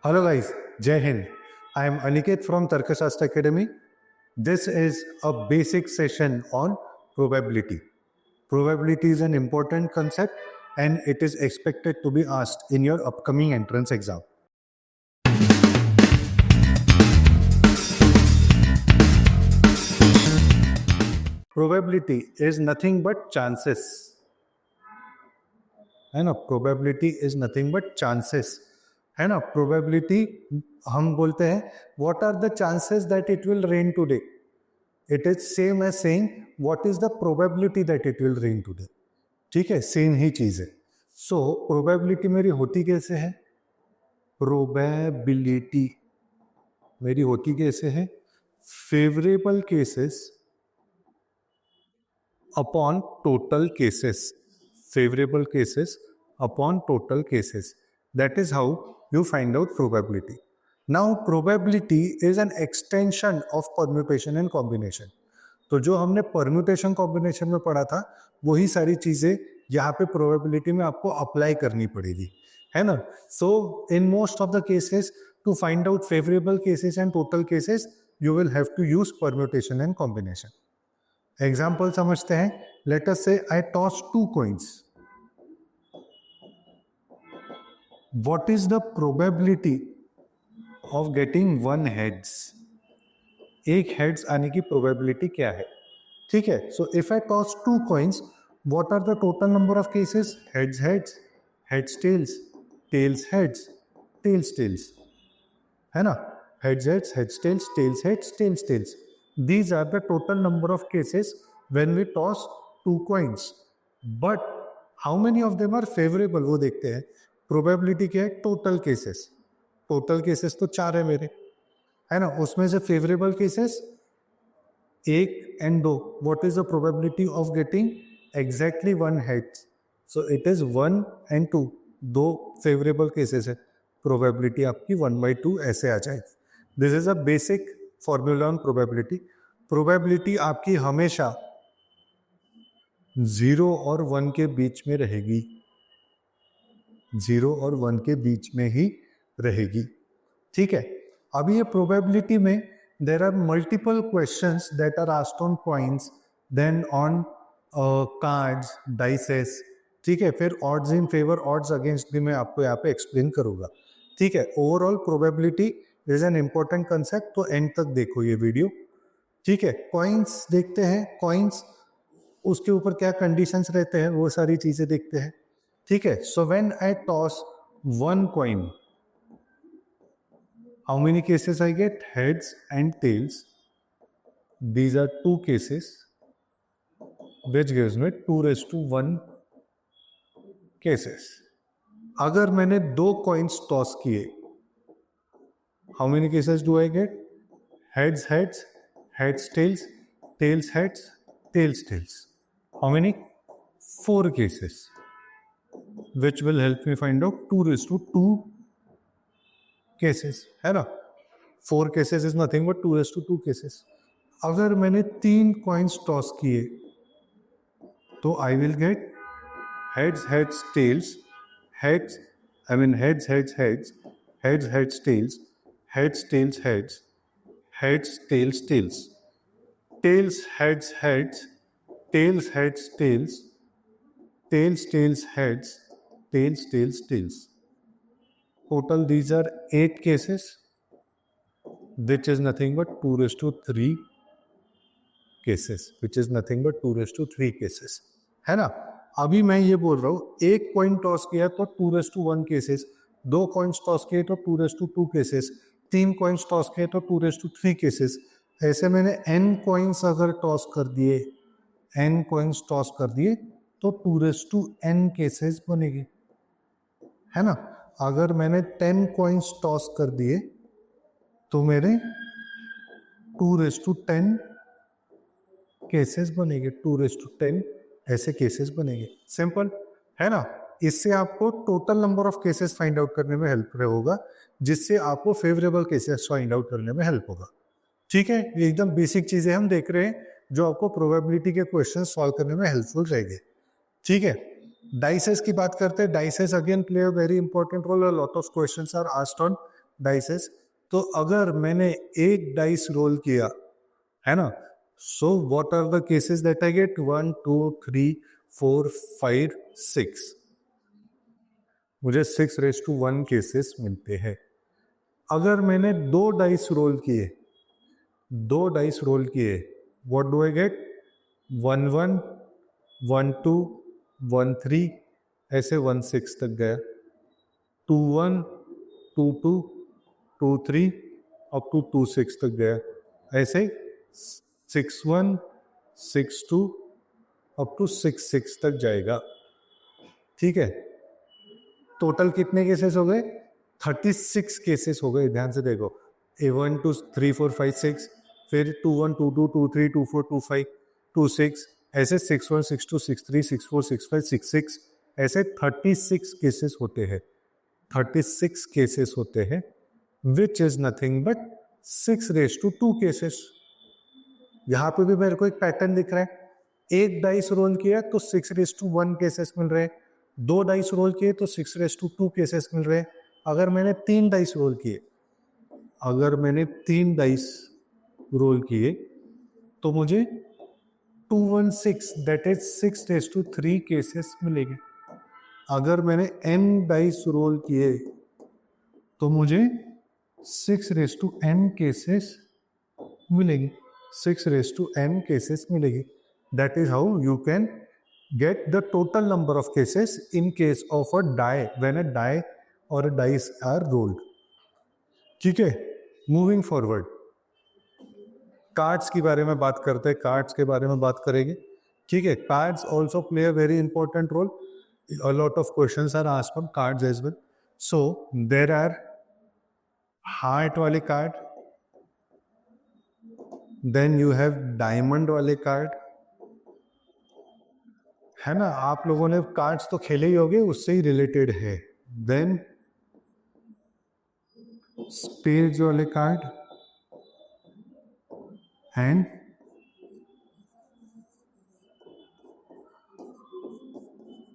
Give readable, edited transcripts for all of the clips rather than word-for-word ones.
Hello guys, Jai Hind. I am Aniket from Tarkashastra Academy. This is a basic session on probability. Probability is an important concept and it is expected to be asked in your upcoming entrance exam. Probability is nothing but chances. है ना, probability is nothing but chances. है ना, probability हम बोलते हैं what are the chances that it will rain today. It is same as saying what is the probability that it will rain today. ठीक है, same ही चीज है. सो प्रोबेबिलिटी मेरी होती कैसे है? प्रोबेबिलिटी मेरी होती कैसे है? Favourable cases upon total cases. Favorable cases upon total cases. That is how you find out probability. Now probability is an extension of permutation and combination. तो जो हमने permutation combination में पढ़ा था वही सारी चीजें यहाँ पे probability में आपको अप्लाई करनी पड़ेगी, है ना. So in most of the cases to find out favorable cases and total cases you will have to use permutation and combination. Example समझते हैं. Let us say I toss 2 coins. What is the probability of getting 1 heads? एक heads आने की probability क्या है? ठीक है. So if I toss 2 coins, what are the total number of cases? Heads heads, heads tails, tails heads, tails tails, है ना. Heads heads, heads tails, tails heads, tails tails. These are the total number of cases when we toss 2 coins. But how many of them are favorable वो देखते हैं. Probability क्या है? Total cases. Total cases तो 4 है मेरे, है ना. उसमें से favorable cases 1 and 2. What is the probability of getting exactly 1 head? So it is 1 and 2. 2 favorable cases है. Probability आपकी 1/2 ऐसे आ जाएगी. This is a basic formula on probability. Probability आपकी हमेशा 0 और 1 के बीच में रहेगी. 0 और 1 के बीच में ही रहेगी. ठीक है. अभी ये प्रोबेबिलिटी में there are multiple questions that are asked on coins, then on cards, dices. ठीक है. फिर odds in favour, odds against भी मैं आपको यहाँ पे एक्सप्लेन करूंगा. ठीक है. Overall probability is an important concept, तो एंड तक देखो ये वीडियो. ठीक है. कॉइन्स देखते हैं. कॉइन्स उसके ऊपर क्या कंडीशंस रहते हैं वो सारी चीजें देखते हैं. ठीक है. So when I toss 1 coin, how many cases I get? Heads and tails. These are 2 cases which gives me 2:1 cases. अगर मैंने 2 coins टॉस किए, how many cases do I get? Heads heads, heads tails, tails heads, tails tails. How many? 4 cases, which will help me find out 2:2 cases, है ना. 4 cases is nothing but 2:2 cases. अगर मैंने 3 coins toss किए तो I will get heads heads tails, heads, I mean heads heads heads, heads heads tails, heads tails heads, heads tails tails, tails heads heads, tails heads tails, tails tails heads, tails tails tails. Total these are 8 cases, which is nothing but 2:3 cases, which is nothing but 2:3 cases, है ना. अभी मैं ये बोल रहा हूँ 1 coin toss किया तो 2:1 केसेस, 2 कॉइन्स टॉस किए तो 2:2 केसेस, 3 कॉइन्स टॉस किए तो 2:3 केसेस. ऐसे मैंने n कॉइन्स अगर टॉस कर दिए, n कॉइन्स टॉस कर दिए तो 2:n केसेस बनेगी, है ना. अगर मैंने 10 कॉइन्स टॉस कर दिए तो मेरे 2:10 केसेस बनेंगे. 2:10 ऐसे केसेस बनेंगे. सिंपल, है ना. इससे आपको total number of cases find out करने में हेल्प होगा, जिससे आपको फेवरेबल केसेस फाइंड आउट करने में हेल्प होगा. ठीक है. ये एकदम बेसिक चीजें हम देख रहे हैं जो आपको प्रोबेबिलिटी के क्वेश्चन सॉल्व करने में हेल्पफुल रहेंगे. ठीक है. डाइसेस की बात करते हैं. Dices again play a very important role. Lot of questions are asked on dices, तो अगर मैंने एक डाइस रोल किया है ना, so what are the cases that I get? 1 2 3 4 5 6, मुझे 6:1 केसेस मिलते हैं। अगर मैंने दो डाइस रोल किए, व्हाट डू आई गेट? 1 1 1 2 1 3, ऐसे 1 6 तक गया, 2 1 2 2 2 3 अप टू 2 6 तक गया, ऐसे 6 1 6 2 अप टू 6 6 तक जाएगा। ठीक है, टोटल कितने केसेस हो गए? 36 केसेस हो गए। ध्यान से देखो, A1 2 3 4 5 6, फिर 2 1 2 2 2 3 2 4 2 5 2 6, ऐसे 6 1 6 2 6 3 6 4 6 5 6 6, ऐसे 36 केसेस होते हैं। 36 केसेस होते हैं, which is nothing but 6:2 cases. यहां पे भी मेरे को एक पैटर्न दिख रहा है। एक डाइस रोल किया तो 6:1 केसेस मिल रहे हैं, दो डाइस रोल किए तो 6:2 केसेस मिल रहे हैं। अगर मैंने तीन डाइस रोल किए, तो मुझे 216 दैट इज 6:3 केसेस मिलेंगे। अगर मैंने n डाइस रोल किए तो मुझे 6:n केसेस मिलेगी। 6:n केसेस मिलेगी। That is how you can get the total number of cases in case of a die when a die or a dice are rolled. ठीक है, moving forward, cards के बारे में बात करते हैं, कार्ड्स के बारे में बात करेंगे। ठीक है, cards also play a very important role, a lot of questions are asked from cards as well. So there are heart वाले card, then you have diamond वाले कार्ड, है ना, आप लोगों ने कार्ड्स तो खेले ही होंगे, उससे ही रिलेटेड है। देन स्पेड्स वाले कार्ड एंड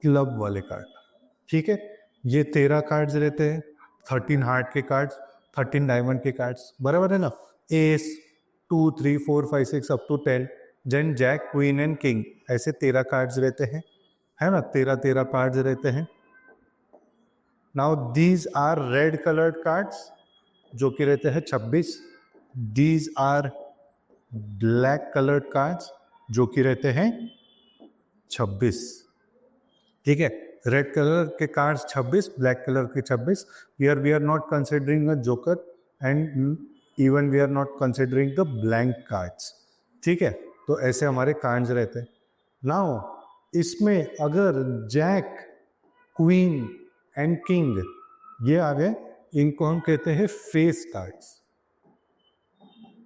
क्लब वाले कार्ड। ठीक है, ये 13 कार्ड्स रहते हैं, 13 हार्ट के कार्ड्स, 13 डायमंड के कार्ड्स, बराबर है ना। Ace 2 3 4 5 6 up to 10, then jack queen and king, ऐसे 13 कार्ड्स रहते हैं, है ना, 13 कार्ड्स रहते हैं। Now these are red coloured cards जो कि रहते हैं 26, these are black coloured cards जो कि रहते हैं 26। ठीक है, रेड कलर के कार्ड्स 26, ब्लैक कलर के 26। We are not considering a joker and even we are not considering the blank cards. ठीक है, तो ऐसे हमारे कार्ड्स रहते हैं। नाउ इसमें अगर जैक, क्वीन एंड किंग ये आ गए, इनको हम कहते हैं फेस कार्ड्स।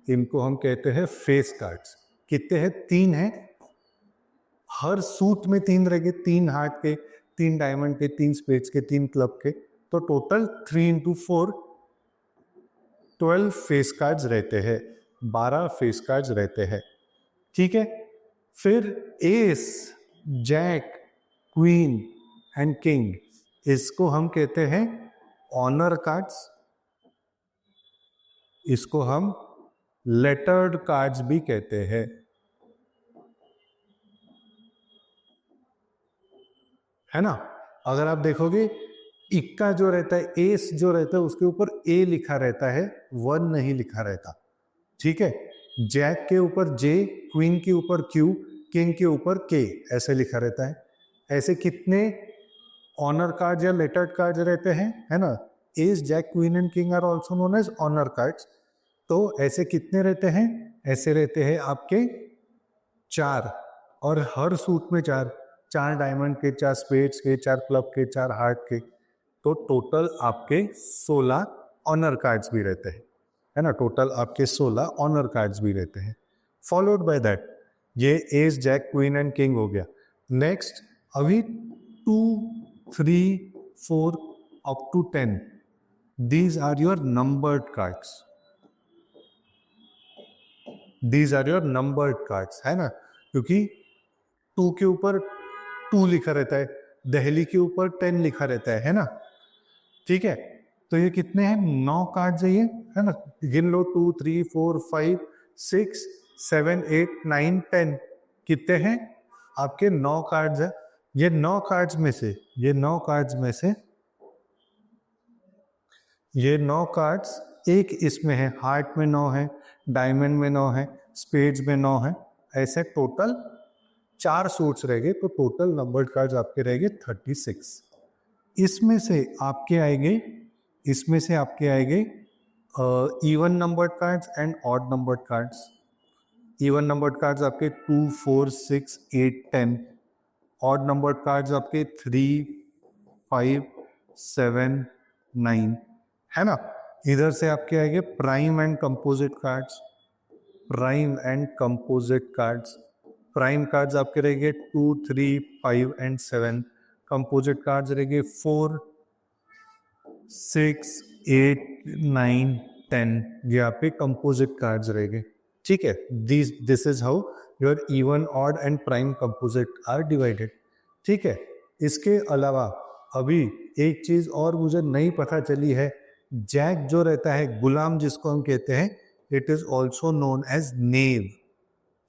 इनको हम कहते हैं फेस कार्ड्स। कितने हैं? 3 हैं। हर सूट में 3 रहेंगे, 3 हार्ट के, 3 डायमंड के, 3 स्पेड्स के, 3 क्लब के, तो टोटल 3 × 4 12 फेस कार्ड्स रहते हैं, 12 फेस कार्ड्स रहते हैं। ठीक है, फिर ace, jack, queen and king, इसको हम कहते हैं ऑनर कार्ड्स, इसको हम लेटर्ड कार्ड्स भी कहते हैं। है ना, अगर आप देखोगे इक्का जो रहता है, एस जो रहता है, उसके ऊपर ए लिखा रहता है, 1 नहीं लिखा रहता। ठीक है, जैक के ऊपर जे, क्वीन के ऊपर क्यू, किंग के ऊपर के, ऐसे लिखा रहता है। ऐसे कितने ऑनर कार्ड्स या लेटर्ड कार्ड्स रहते हैं, है ना। Ace, jack, queen and king are also known as honour cards. तो ऐसे कितने रहते हैं? ऐसे रहते हैं आपके 4, और हर सूट में 4, 4 डायमंड के, 4 स्पेड्स के, 4 क्लब के, 4 हार्ट के, तो टोटल आपके 16 ऑनर कार्ड्स भी रहते हैं, है ना। टोटल आपके 16 ऑनर कार्ड्स भी रहते हैं। फॉलोड बाय दैट ये ace, jack, queen and king हो गया। नेक्स्ट अभी 2 3 4 up to 10, these are your numbered cards. These are your numbered cards, है ना, क्योंकि 2 के ऊपर 2 लिखा रहता है, दिल्ली के ऊपर 10 लिखा रहता है ना। ठीक है, तो ये कितने हैं, 9 कार्ड्स है ये, है ना, गिन लो 2 3 4 5 6 7 8 9 10, कितने हैं आपके 9 कार्ड्स है। ये 9 कार्ड्स में से, ये 9 कार्ड्स में से ये 9 कार्ड्स एक इसमें है, हार्ट में 9 है, डायमंड में 9 है, स्पेड्स में 9 है, ऐसे टोटल 4 सूट्स रहेंगे, तो टोटल नंबर्ड कार्ड्स आपके रहेंगे 36। इसमें से आपके आएंगे, इसमें से आपके आएंगे even numbered cards and odd numbered cards. Even numbered cards आपके 2 4 6 8 10, ऑड नंबर्ड कार्ड्स आपके 3 5 7 9, है ना। इधर से आपके आएंगे prime and composite cards, prime and composite cards. Prime cards आपके रहेंगे 2 3 5 एंड 7, कंपोजिट कार्ड्स रहेंगे 4 6 8 9 10, ये आपके कंपोजिट कार्ड्स रहेंगे, ठीक है। This is how your even odd and prime composite are divided, ठीक है। इसके अलावा अभी एक चीज और मुझे नहीं पता चली है, जैक जो रहता है, गुलाम जिसको हम कहते हैं, it is also known as knave.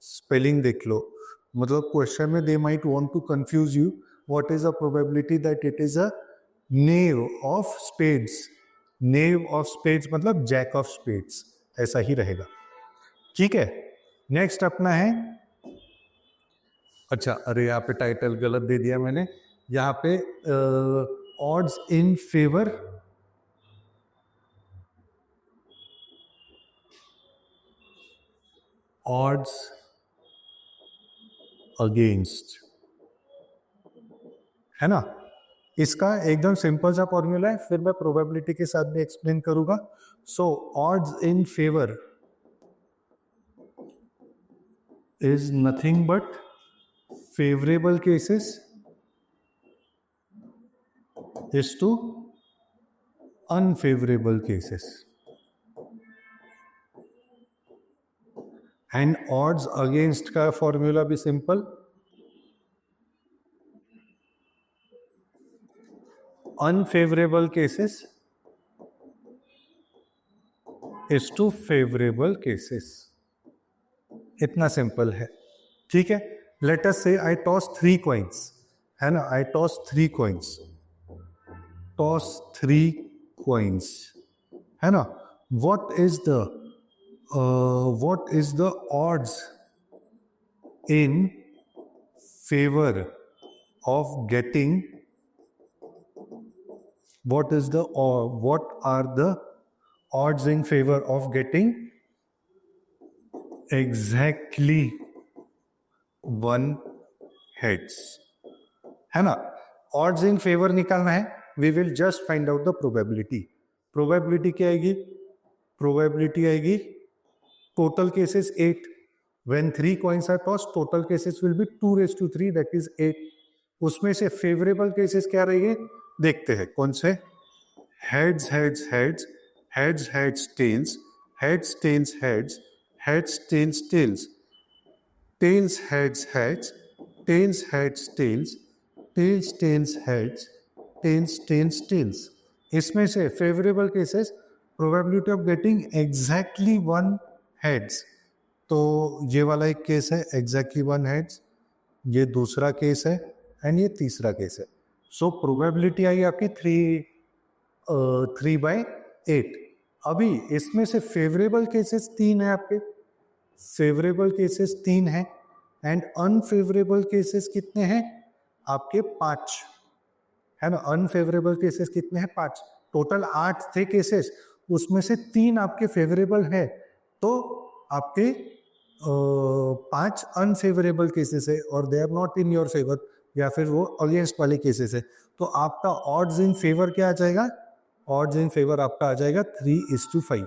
Spelling देख लो, मतलब क्वेश्चन में they might want to confuse you, what is a probability that it is a knave of spades. Knave of spades मतलब जैक ऑफ स्पेड्स, ऐसा ही रहेगा, ठीक है। नेक्स्ट अपना है, अच्छा अरे यहाँ पे टाइटल गलत दे दिया मैंने, यहाँ पे odds in favour, odds against, है ना। इसका एकदम सिंपल सा फॉर्मूला है, फिर मैं प्रोबेबिलिटी के साथ भी एक्सप्लेन करूंगा। So odds in favour is nothing but favourable cases is to unfavourable cases, and odds against का फॉर्मूला भी simple, unfavourable cases is to favourable cases, इतना सिंपल है, ठीक है। Late us say I toss 3 coins, है ना, आई toss 3 coins, toss 3 coins, है ना। What is the odds in favour of getting, what are the odds in favor of getting exactly 1 heads, है ना। odds in favor निकालना है, we will just find out the probability। probability क्या आएगी, probability आएगी total cases 8, when 3 coins are tossed total cases will be 2�3, that is 8। उसमें से favourable cases क्या रहेंगे, देखते हैं कौन से, heads heads heads, heads heads tails, heads tails heads, heads tails tails, tails heads heads, tails heads tails, tails tails heads, tails tails tails. इसमें से favourable cases, probability of getting exactly 1 heads, तो ये वाला एक case है exactly 1 heads, ये दूसरा case है एंड ये तीसरा केस है। सो प्रोबेबिलिटी आई आपकी 3/8। अभी इसमें से फेवरेबल केसेस 3 है आपके, फेवरेबल केसेस 3 है एंड अनफेवरेबल केसेस कितने हैं आपके, 5, है ना। अनफेवरेबल केसेस कितने हैं, 5, टोटल 8 थे केसेस, उसमें से 3 आपके फेवरेबल है, तो आपके 5 अनफेवरेबल केसेस है और they are not in your favour, या फिर वो अगेंस्ट वाले केसेस है। तो आपका ऑड्स इन फेवर क्या आ जाएगा, ऑड्स इन फेवर आपका आ जाएगा 3:5,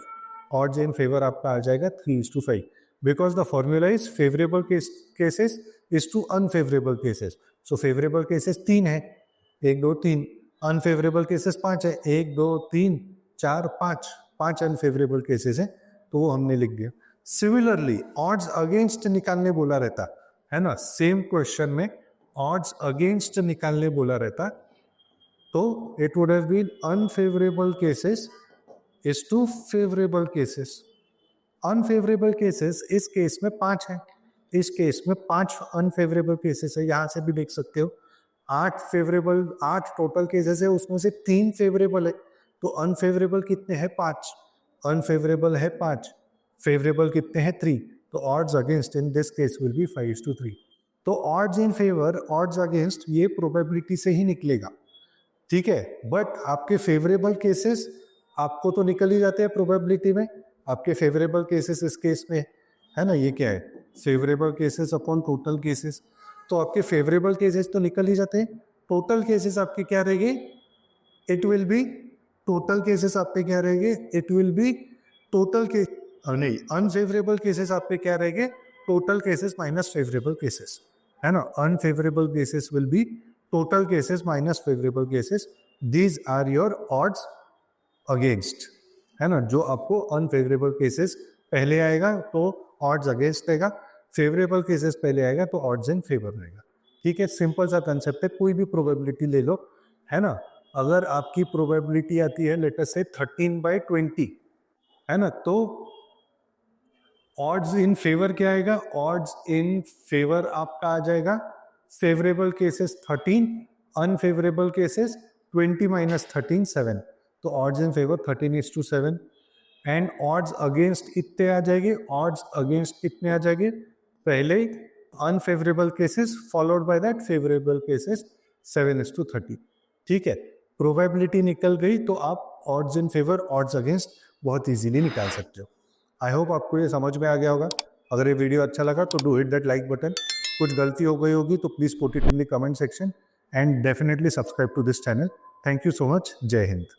ऑड्स इन फेवर आपका आ जाएगा 3:5, because the formula is favourable cases is to unfavourable cases. So favourable cases 3 है, 1 2 3, अनफेवरेबल केसेस 5 है, 1 2 3 4 5 अनफेवरेबल केसेस है, तो वो हमने लिख दिया। सिमिलरली ऑड्स अगेंस्ट निकालने बोला रहता है ना, सेम क्वेश्चन में ऑड्स अगेंस्ट निकालने बोला रहता, तो it would have been unfavourable cases is to favourable cases. Unfavourable cases इस केस में 5 है, इस केस में 5 अनफेवरेबल केसेस है। यहां से भी देख सकते हो 8 टोटल केसेस है, उसमें से 3 फेवरेबल है। तो अनफेवरेबल कितने हैं? 5। अनफेवरेबल है 5, फेवरेबल कितने हैं? 3। तो odds against in this case will be 5:3। तो odds in favour, odds against, ये प्रोबेबिलिटी से ही निकलेगा, ठीक है। बट आपके फेवरेबल केसेस आपको तो निकल ही जाते हैं प्रोबेबिलिटी में। आपके फेवरेबल केसेस इस केस में है ना, ये क्या है? Favourable cases upon total cases. तो आपके फेवरेबल केसेस तो निकल ही जाते हैं। टोटल केसेस आपके क्या रहेंगे? It will be, total cases आपके क्या रहेंगे? इट विल बी टोटल के नहीं, अनफेवरेबल केसेस आपके क्या रहेंगे? Total cases minus favourable cases, है ना। Unfavourable cases will be total cases minus favourable cases. These are your odds against, है ना। जो आपको अनफेवरेबल केसेस पहले आएगा तो ऑड्स अगेंस्ट रहेगा, फेवरेबल केसेस पहले आएगा तो ऑड्स इन फेवर रहेगा, ठीक है। सिंपल सा कंसेप्ट है। कोई भी प्रोबेबिलिटी ले लो, है ना। अगर आपकी प्रोबेबिलिटी आती है लेट अस से 13/20, है ना, तो ऑड्स इन फेवर क्या आएगा? ऑड्स इन फेवर आपका आ जाएगा favourable cases 13, unfavourable cases 20 minus 13 7। तो odds in favour 13:7। And odds against कितने आ जाएंगे? ऑड्स अगेंस्ट कितने आ जाएंगे? पहले unfavourable cases followed by that favourable cases 7:30, ठीक है। प्रोबेबिलिटी निकल गई तो आप odds in favour, odds against बहुत इजीली निकाल सकते हो। आई होप आपको ये समझ में आ गया होगा। अगर ये वीडियो अच्छा लगा तो do hit that like button. कुछ गलती हो गई होगी तो please put it in the comment section and definitely subscribe to this channel. Thank you so much. जय हिंद।